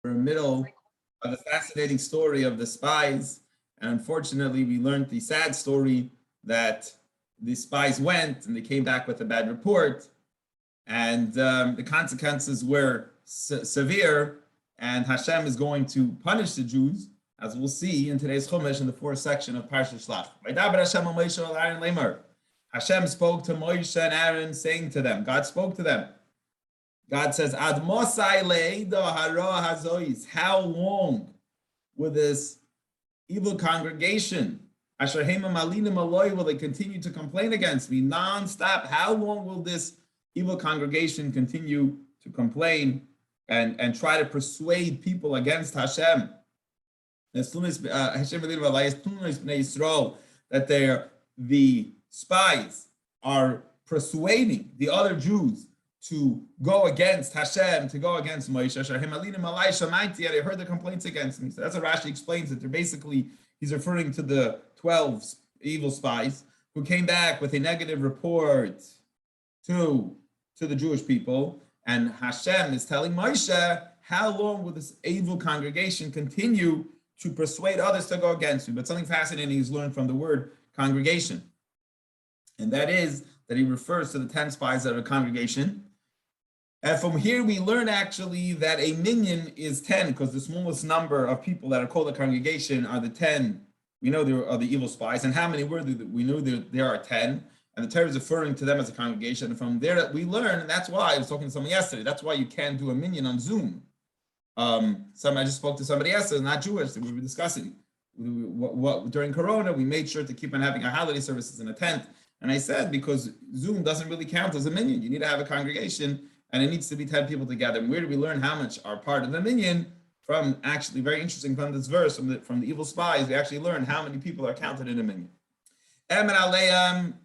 We're in the middle of the fascinating story of the spies. And unfortunately, we learned the sad story that the spies went and they came back with a bad report. And the consequences were severe. And Hashem is going to punish the Jews, as we'll see in today's Chumash in the fourth section of Parshat Shlach. Hashem spoke to Moshe and Aaron, saying to them, God spoke to them. God says, Ad Mosai le'eda hara hazois. How long will this evil congregation, Asher Hema Malinim Aloi, will they continue to complain against me non-stop? How long will this evil congregation continue to complain and try to persuade people against Hashem? That the spies are persuading the other Jews to go against Hashem, to go against Moshe. I heard the complaints against me. So that's what Rashi explains it. They're basically, he's referring to the 12 evil spies who came back with a negative report to the Jewish people. And Hashem is telling Moshe, how long will this evil congregation continue to persuade others to go against you? But something fascinating is learned from the word congregation. And that is that he refers to the 10 spies that are a congregation. And from here we learn actually that a minyan is 10, because the smallest number of people that are called a congregation are the 10. We know there are the evil spies. And how many were there? We know there are 10. And the Torah is referring to them as a congregation. And from there we learn, and that's why I was talking to someone yesterday, that's why you can't do a minyan on Zoom. I just spoke to somebody yesterday, not Jewish, that we were discussing. During Corona, we made sure to keep on having our holiday services in a tent. And I said, because Zoom doesn't really count as a minyan. You need to have a congregation, and it needs to be 10 people together. And where do we learn how much are part of the minyan? From actually, very interesting, from this verse, from the evil spies, we actually learn how many people are counted in a minyan. And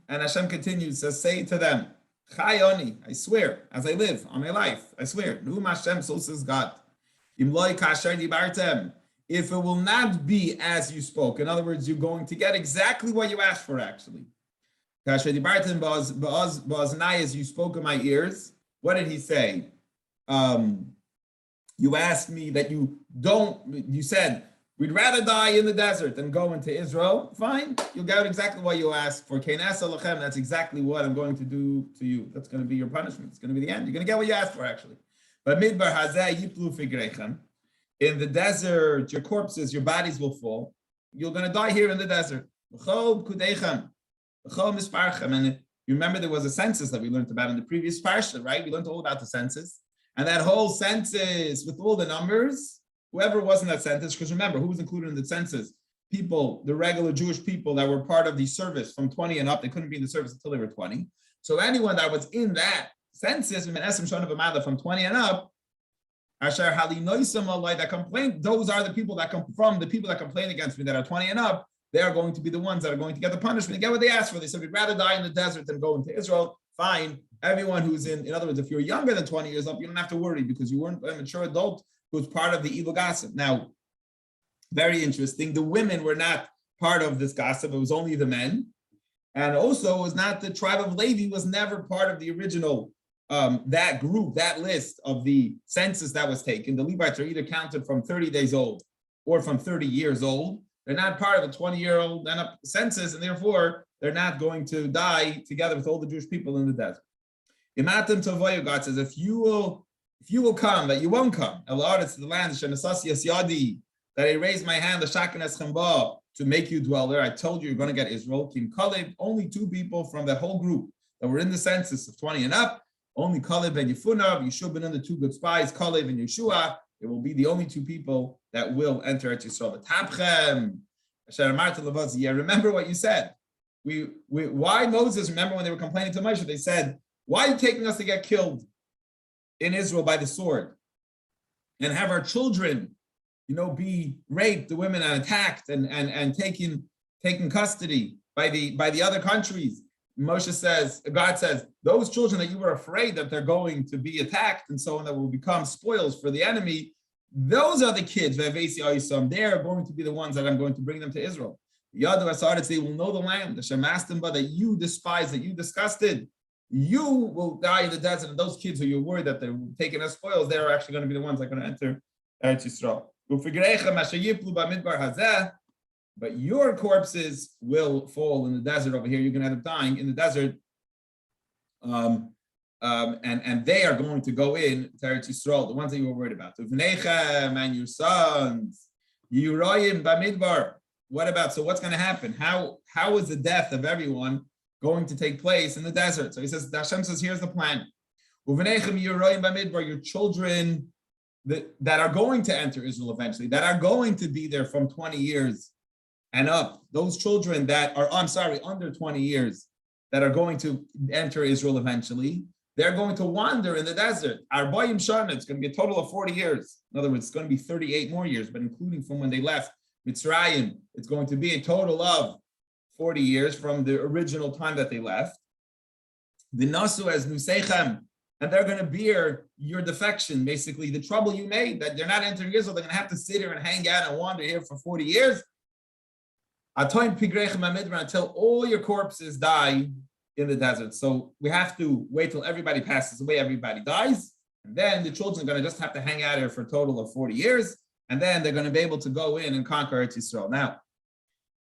Hashem continues, says, say to them, Chayoni, I swear, as I live on my life, I swear, Nu'um Hashem, so says God. If it will not be as you spoke, in other words, you're going to get exactly what you asked for, actually. As you spoke in my ears, what did he say? You asked me that you said, we'd rather die in the desert than go into Israel. Fine, you'll get exactly what you asked for. That's exactly what I'm going to do to you. That's going to be your punishment. It's going to be the end. You're going to get what you asked for, actually. But midbar hazeh yiplu figrechem. In the desert, your corpses, your bodies will fall. You're going to die here in the desert. And you remember there was a census that we learned about in the previous parsha, right? We learned all about the census. And that whole census with all the numbers, whoever was in that census, because remember, who was included in the census? People, the regular Jewish people that were part of the service from 20 and up, they couldn't be in the service until they were 20. So anyone that was in that census, from 20 and up, that complain, those are the people that come from the people that complain against me that are 20 and up. They are going to be the ones that are going to get the punishment, get what they asked for. They said, we'd rather die in the desert than go into Israel. Fine. Everyone who's in other words, if you're younger than 20 years up, you don't have to worry because you weren't a mature adult who was part of the evil gossip. Now, very interesting. The women were not part of this gossip. It was only the men. And also, it was not the tribe of Levi was never part of the original, that group, that list of the census that was taken. The Levites are either counted from 30 days old or from 30 years old. They're not part of a 20-year-old census, and therefore they're not going to die together with all the Jewish people in the desert. God says, if you will come, that you won't come. To the land, that I raised my hand, the Shakinas Chamba, to make you dwell there. I told you you're going to get Israel. Kim Kaleb, only 2 people from that whole group that were in the census of 20 and up. Only Kaleb and Yefunah, Yeshua ben the 2 good spies, Kaleb and Yeshua. It will be the only 2 people that will enter at Yisrael. Yeah, remember what you said. Why Moses, remember when they were complaining to Moshe, they said, why are you taking us to get killed in Israel by the sword and have our children, be raped, the women are attacked and taken custody by the other countries? Moshe says, God says, those children that you were afraid that they're going to be attacked and so on, that will become spoils for the enemy, those are the kids, they are going to be the ones that I'm going to bring them to Israel. Yadu Asaret, they will know the land, the Shemastimba, that you despise, that you disgusted. You will die in the desert, and those kids who you're worried that they're taking as spoils, they're actually going to be the ones that are going to enter Eretz Yisrael. But your corpses will fall in the desert over here. You're going to end up dying in the desert. And they are going to go in to Eretz Yisrael, the ones that you were worried about. And your sons, Yirayim Bamidbar. What about, so what's going to happen? How is the death of everyone going to take place in the desert? So he says, Hashem says, here's the plan. Your children that are going to enter Israel eventually, that are going to be there from 20 years and up, those children that are, under 20 years, that are going to enter Israel eventually, they're going to wander in the desert. Arbayim Shana, it's going to be a total of 40 years. In other words, it's going to be 38 more years, but including from when they left Mitzrayim, it's going to be a total of 40 years from the original time that they left. The Nasu as Nuseichem, and they're going to bear your defection, basically the trouble you made, that they're not entering Israel, they're going to have to sit here and hang out and wander here for 40 years. Until all your corpses die in the desert. So we have to wait till everybody passes away, everybody dies, and then the children are going to just have to hang out here for a total of 40 years, and then they're going to be able to go in and conquer Eretz Yisrael. Now,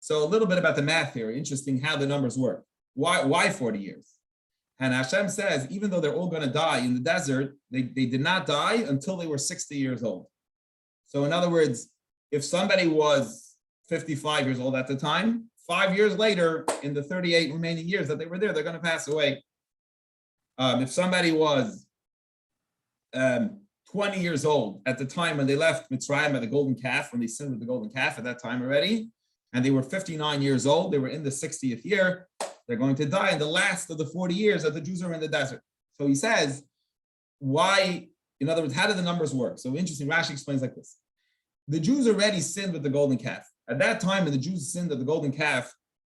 so a little bit about the math here. Interesting how the numbers work. Why 40 years? And Hashem says, even though they're all going to die in the desert, they did not die until they were 60 years old. So in other words, if somebody was 55 years old at the time, 5 years later, in the 38 remaining years that they were there, they're going to pass away. If somebody was 20 years old at the time when they left Mitzrayim by the golden calf, when they sinned with the golden calf at that time already, and they were 59 years old, they were in the 60th year, they're going to die in the last of the 40 years that the Jews are in the desert. So he says, why, in other words, how do the numbers work? So interesting, Rashi explains like this. The Jews already sinned with the golden calf. At that time, when the Jews sinned of the golden calf,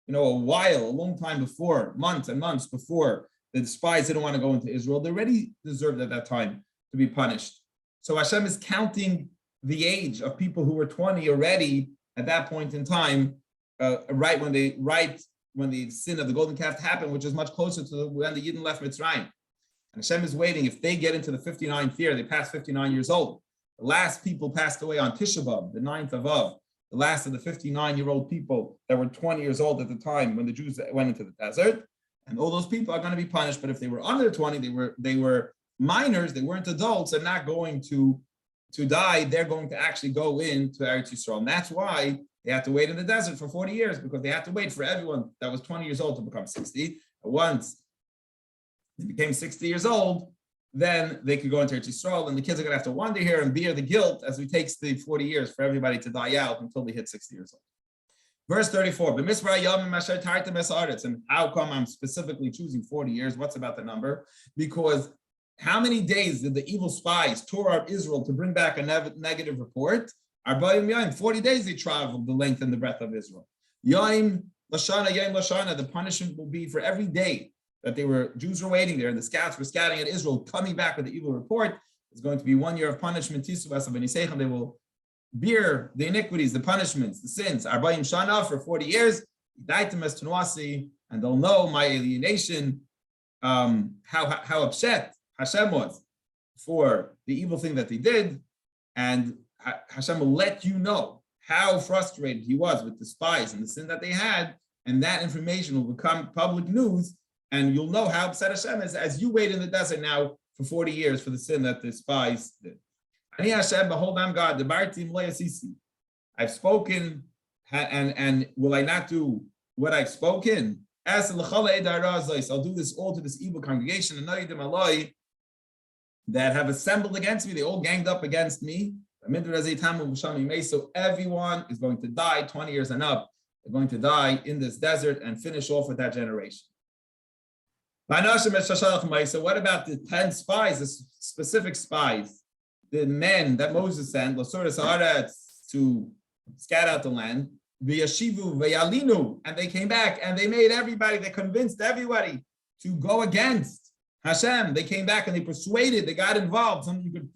a long time before, months and months before the spies didn't want to go into Israel, they already deserved at that time to be punished. So Hashem is counting the age of people who were 20 already at that point in time, right when the sin of the golden calf happened, which is much closer to when the Yidden left Mitzrayim. And Hashem is waiting. If they get into the 59th year, they pass 59 years old. The last people passed away on Tisha B'Av, the 9th of Av. The last of the 59-year-old people that were 20 years old at the time when the Jews went into the desert, and all those people are going to be punished. But if they were under 20, they were minors, they weren't adults, and not going to die. They're going to actually go into Eretz Yisrael, and that's why they had to wait in the desert for 40 years, because they had to wait for everyone that was 20 years old to become 60. And once they became 60 years old, then they could go into Eretz Yisrael, and the kids are going to have to wander here and bear the guilt as it takes the 40 years for everybody to die out until they hit 60 years old. Verse 34, and how come I'm specifically choosing 40 years? What's about the number? Because how many days did the evil spies tour out Israel to bring back a negative report? 40 days they traveled the length and the breadth of Israel. Yom Lashana, the punishment will be for every day that Jews were waiting there, and the scouts were scouting at Israel, coming back with the evil report. It's going to be 1 year of punishment. They will bear the iniquities, the punishments, the sins. Arbayim Shana for 40 years, and they'll know my alienation, how upset Hashem was for the evil thing that they did, and Hashem will let you know how frustrated he was with the spies and the sin that they had, and that information will become public news. And you'll know how upset Hashem is as you wait in the desert now for 40 years for the sin that the spies did. Ani Hashem, behold, I'm God. I've spoken, and will I not do what I've spoken? I'll do this all to this evil congregation that have assembled against me. They all ganged up against me. So everyone is going to die 20 years and up. They're going to die in this desert and finish off with that generation. So what about the 10 spies, the specific spies, the men that Moses sent, to scout out the land, and they came back and they made everybody, they convinced everybody to go against Hashem. They came back and they persuaded, they got involved. You could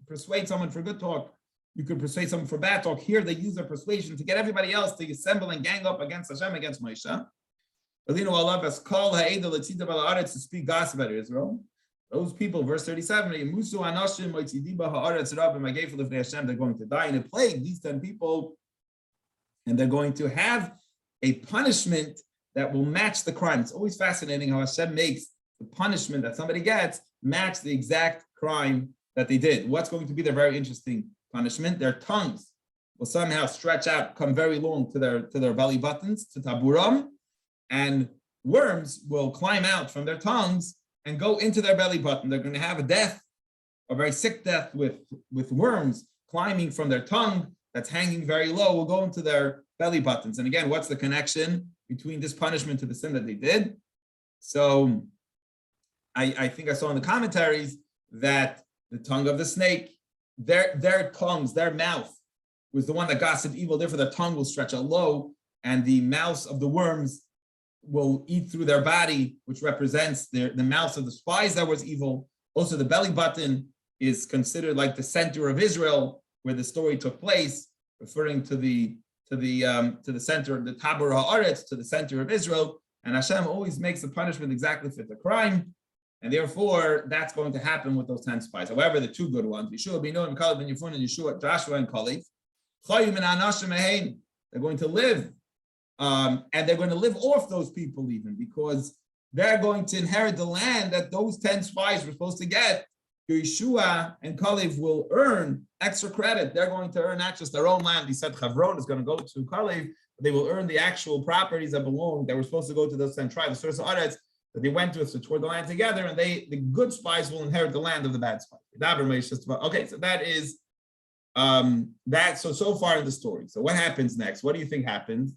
persuade someone for good talk. You could persuade someone for bad talk. Here they use their persuasion to get everybody else to assemble and gang up against Hashem, against Moshe. To speak gossip about Israel. Those people, verse 37, they're going to die in a plague, these 10 people, and they're going to have a punishment that will match the crime. It's always fascinating how Hashem makes the punishment that somebody gets match the exact crime that they did. What's going to be their very interesting punishment? Their tongues will somehow stretch out, come very long to their belly buttons, to taburam, and worms will climb out from their tongues and go into their belly button. They're going to have a death, a very sick death with worms climbing from their tongue that's hanging very low, will go into their belly buttons. And again, what's the connection between this punishment to the sin that they did? So I think I saw in the commentaries that the tongue of the snake, their tongues, their mouth was the one that gossiped evil. Therefore, their tongue will stretch out low, and the mouths of the worms will eat through their body, which represents the mouths of the spies that was evil. Also, the belly button is considered like the center of Israel, where the story took place, referring to the center, the Tabor Haaretz, to the center of Israel. And Hashem always makes the punishment exactly fit the crime, and therefore that's going to happen with those 10 spies. However, the two good ones, Yeshua ben Nun and Caleb ben Yefun, and Yeshua, Joshua and Caleb, they're going to live, and they're going to live off those people even, because they're going to inherit the land that those 10 spies were supposed to get. Yeshua and Caleb will earn extra credit. They're going to earn not just their own land. He said Chavron is going to go to Caleb, but they will earn the actual properties that were supposed to go to those 10 tribes, the source of Aretz, that they went to toward the land together, and the good spies will inherit the land of the bad spies. Okay, so that is that. So far in the story. So what happens next? What do you think happens?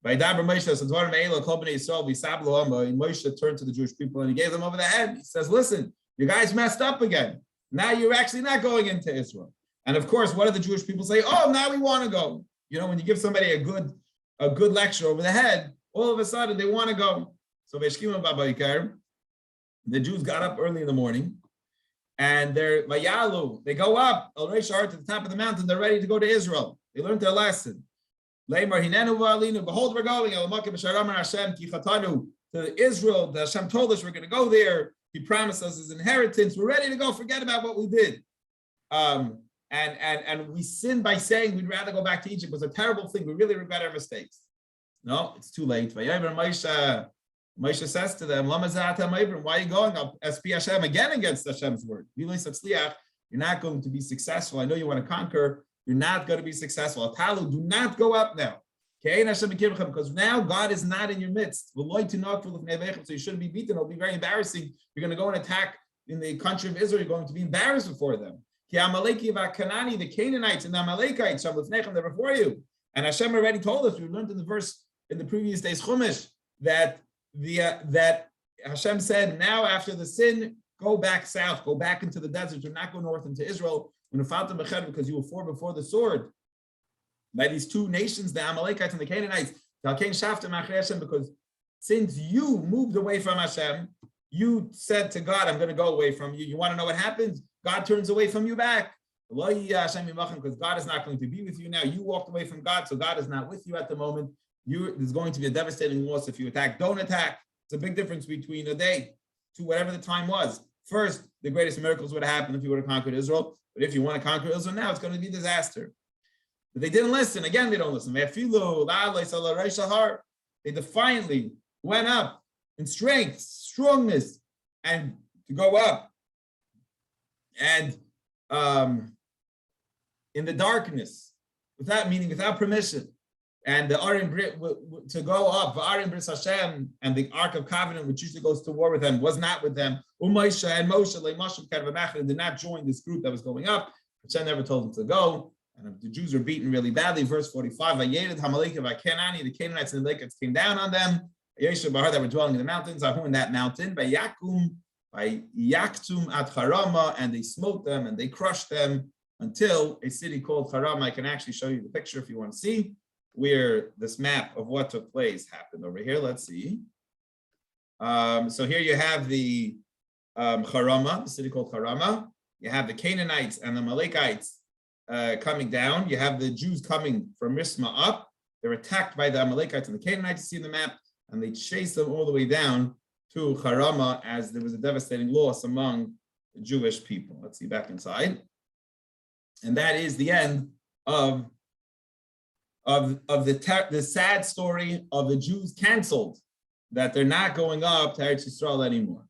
By Moshe turned to the Jewish people and he gave them over the head. He says, listen, you guys messed up again. Now you're actually not going into Israel. And of course, what do the Jewish people say? Oh, now we want to go. You know, when you give somebody a good lecture over the head, all of a sudden they want to go. So the Jews got up early in the morning, and they go up to the top of the mountain. They're ready to go to Israel. They learned their lesson. Behold, we're going to Israel. Hashem told us we're going to go there. He promised us his inheritance. We're ready to go. Forget about what we did. And we sinned by saying we'd rather go back to Egypt. It was a terrible thing. We really regret our mistakes. No, it's too late. Moshe says to them, why are you going up SP Hashem again against Hashem's word? You're not going to be successful. I know you want to conquer. You're not going to be successful. Atalu, do not go up now. Because now God is not in your midst. So you shouldn't be beaten. It'll be very embarrassing. You're going to go and attack in the country of Israel. You're going to be embarrassed before them. The Canaanites and the Amalekites, they're before you. And Hashem already told us, we learned in the verse in the previous day's Chumash, that Hashem said, now after the sin, go back south, go back into the desert. Do not go north into Israel, because you will fall before the sword by these two nations, the Amalekites and the Canaanites. Because since you moved away from Hashem, you said to God, I'm going to go away from you. You want to know what happens? God turns away from you back. Because God is not going to be with you now. You walked away from God, so God is not with you at the moment. There's going to be a devastating loss if you attack. Don't attack. It's a big difference between a day to whatever the time was. First, the greatest miracles would have happened if you would have conquered Israel. But if you want to conquer Israel now, it's going to be disaster. But they didn't listen. Again, they don't listen. They defiantly went up in strength, strongness, and to go up. And in the darkness, without permission. And the Arim Brit to go up, Arim Brit Hashem, and the Ark of Covenant, which usually goes to war with them, was not with them. Moshe did not join this group that was going up. Hashem never told them to go. And the Jews were beaten really badly. Verse 45, the Canaanites and the Amalekites came down on them. That were dwelling in the mountains, in that mountain, by Yaktum at Harama, and they smote them and they crushed them until a city called Harama. I can actually show you the picture if you want to see where this map of what took place happened over here. Let's see. So here you have the Harama, the city called Harama. You have the Canaanites and the Amalekites coming down. You have the Jews coming from Risma up. They're attacked by the Amalekites and the Canaanites, you see in the map, and they chase them all the way down to Harama as there was a devastating loss among the Jewish people. Let's see back inside. And that is the end of the sad story of the Jews canceled, that they're not going up to Eretz Yisrael anymore.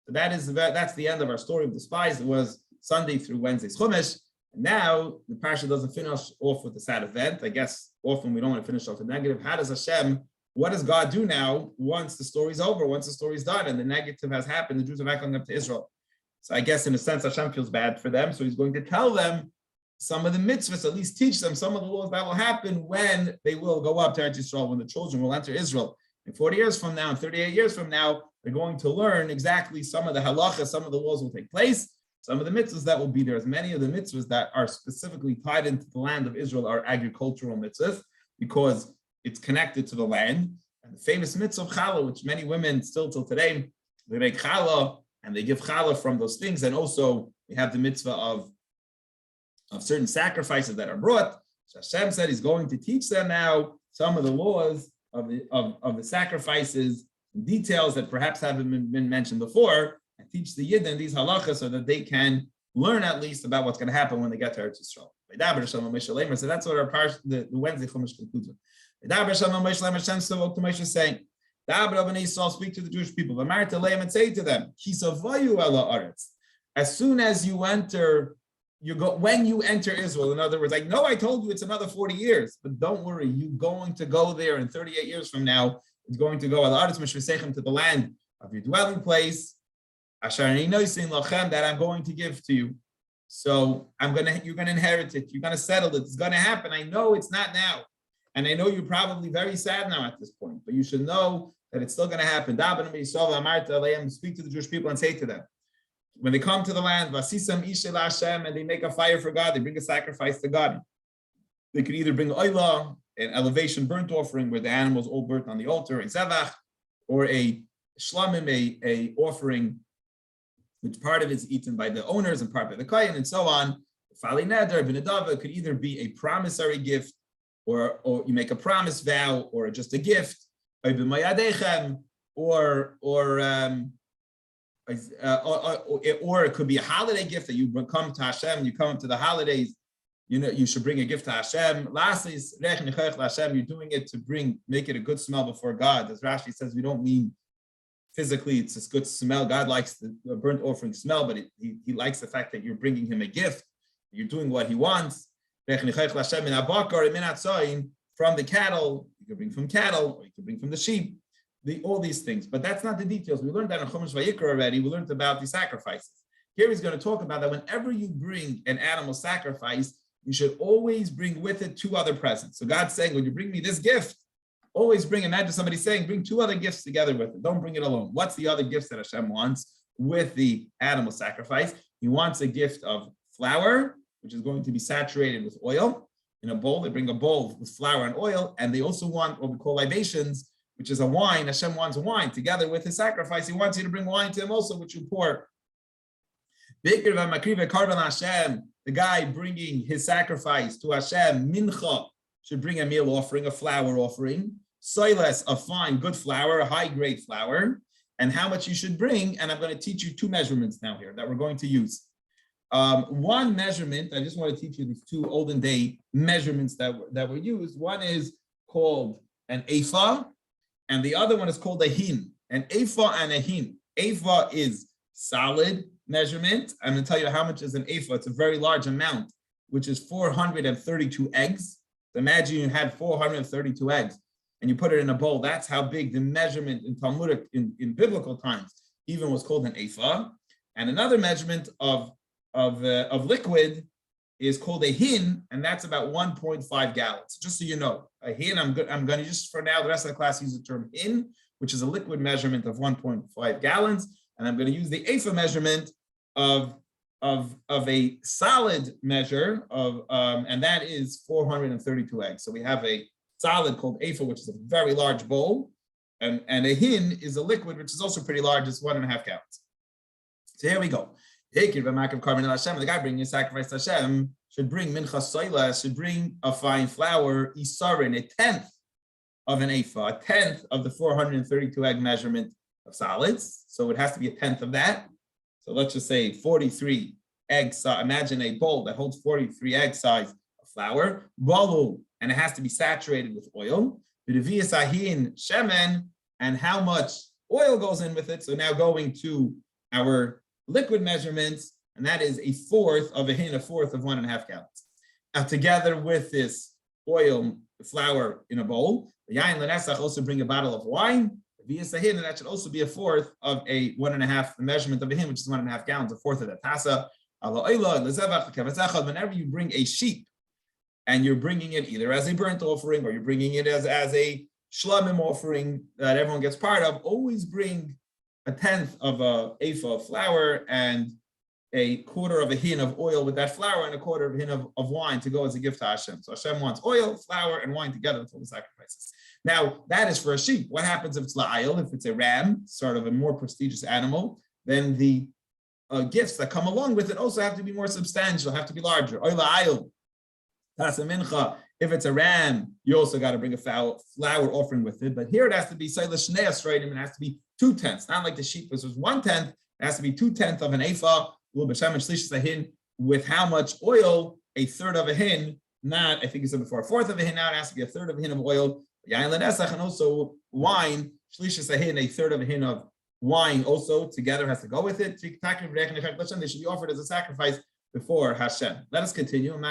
So that's the end of our story of the spies. It was Sunday through Wednesday's Chumash. And now the parsha doesn't finish off with a sad event. I guess often we don't want to finish off with negative. How does Hashem, what does God do now once the story's over, once the story's done and the negative has happened, the Jews are back going up to Israel? So I guess in a sense Hashem feels bad for them. So he's going to tell them some of the mitzvahs, at least teach them some of the laws that will happen when they will go up to Eretz Yisrael, when the children will enter Israel. And 40 years from now, and 38 years from now, they're going to learn exactly some of the halachas, some of the laws will take place. Some of the mitzvahs that will be there, as many of the mitzvahs that are specifically tied into the land of Israel are agricultural mitzvahs because it's connected to the land. And the famous mitzvah of challah, which many women still till today, they make challah and they give challah from those things. And also we have the mitzvah of certain sacrifices that are brought. So Hashem said he's going to teach them now some of the laws of the sacrifices, details that perhaps haven't been mentioned before, and teach the Yidden these halachas so that they can learn at least about what's going to happen when they get to Eretz Yisrael. So that's what our the Wednesday Chumash concludes with. Hashem spoke to Moshe saying, speak to the Jewish people, and say to them, as soon as you enter, when you enter Israel, in other words, I told you it's another 40 years, but don't worry, you're going to go there in 38 years from now. It's going to go to the land of your dwelling place, that I'm going to give to you. So you're going to inherit it. You're going to settle it. It's going to happen. I know it's not now. And I know you're probably very sad now at this point, but you should know that it's still going to happen. Speak to the Jewish people and say to them, when they come to the land, and they make a fire for God, they bring a sacrifice to God. They could either bring oilah, an elevation burnt offering where the animals all burnt on the altar, a zevach, or a shlamim, a offering which part of it is eaten by the owners and part by the kohen, and so on. Fali neder, b'nedava could either be a promissory gift, or you make a promise vow, or just a gift, or it could be a holiday gift that you come to Hashem, you come to the holidays, you should bring a gift to Hashem. Lastly, you're doing it to make it a good smell before God. As Rashi says, we don't mean physically it's a good smell. God likes the burnt offering smell, but he likes the fact that you're bringing him a gift. You're doing what he wants. From the cattle, you can bring from cattle, or you can bring from the sheep. All these things, but that's not the details. We learned that in Chumash Vayikra already. We learned about the sacrifices. Here he's going to talk about that whenever you bring an animal sacrifice, you should always bring with it two other presents. So God's saying, when you bring me this gift, always bring, imagine somebody saying, bring two other gifts together with it. Don't bring it alone. What's the other gifts that Hashem wants with the animal sacrifice? He wants a gift of flour, which is going to be saturated with oil in a bowl. They bring a bowl with flour and oil, and they also want what we call libations, which is a wine. Hashem wants wine together with his sacrifice. He wants you to bring wine to him also, which you pour. The guy bringing his sacrifice to Hashem, mincha, should bring a meal offering, a flour offering. Soiles, a fine, good flour, a high-grade flour. And how much you should bring, and I'm going to teach you two measurements now here that we're going to use. One measurement, I just want to teach you these two olden day measurements that were used. One is called an ephah, and the other one is called a hin. An ephah and a hin. Ephah is solid measurement. I'm going to tell you how much is an ephah. It's a very large amount, which is 432 eggs. So imagine you had 432 eggs and you put it in a bowl. That's how big the measurement in Talmudic, in biblical times, even was called an ephah. And another measurement of liquid is called a hin, and that's about 1.5 gallons. Just so you know, a hin, I'm going to just for now, the rest of the class use the term hin, which is a liquid measurement of 1.5 gallons. And I'm going to use the ephah measurement of a solid measure of, and that is 432 eggs. So we have a solid called ephah, which is a very large bowl. And a hin is a liquid, which is also pretty large, it's 1.5 gallons. So here we go. The guy bringing a sacrifice to Hashem should bring mincha soila, should bring a fine flour, isarin, a tenth of an ephah, a tenth of the 432 egg measurement of solids. So it has to be a tenth of that. So let's just say 43 eggs. Imagine a bowl that holds 43 egg size of flour, and it has to be saturated with oil. Shemen, and how much oil goes in with it. So now going to our liquid measurements, and that is a fourth of a hin, a fourth of 1.5 gallons. Now, together with this oil, flour in a bowl, the yain lenesach also bring a bottle of wine. And that should also be a fourth of a 1.5, the measurement of a hin, which is 1.5 gallons, a fourth of the tasa. Whenever you bring a sheep, and you're bringing it either as a burnt offering or you're bringing it as a shlamim offering that everyone gets part of, always bring a tenth of a ephah of flour and a quarter of a hin of oil with that flour and a quarter of a hin of wine to go as a gift to Hashem. So Hashem wants oil, flour, and wine together with all the sacrifices. Now, that is for a sheep. What happens if it's la'ayil, if it's a ram, sort of a more prestigious animal? Then the gifts that come along with it also have to be more substantial, have to be larger. Oil la'ayil, tasa mincha. If it's a ram, you also got to bring a flour offering with it. But here it has to be sayla shnei asroidim. It has to be 2/10. Not like the sheep, which was 1/10. It has to be 2/10 of an ephah. With how much oil? A third of a hin. Not, I think you said before, a fourth of a hin. Now it has to be a third of a hin of oil. And also wine. Shlishas a hin, a third of a hin of wine also together has to go with it. They should be offered as a sacrifice before Hashem. Let us continue.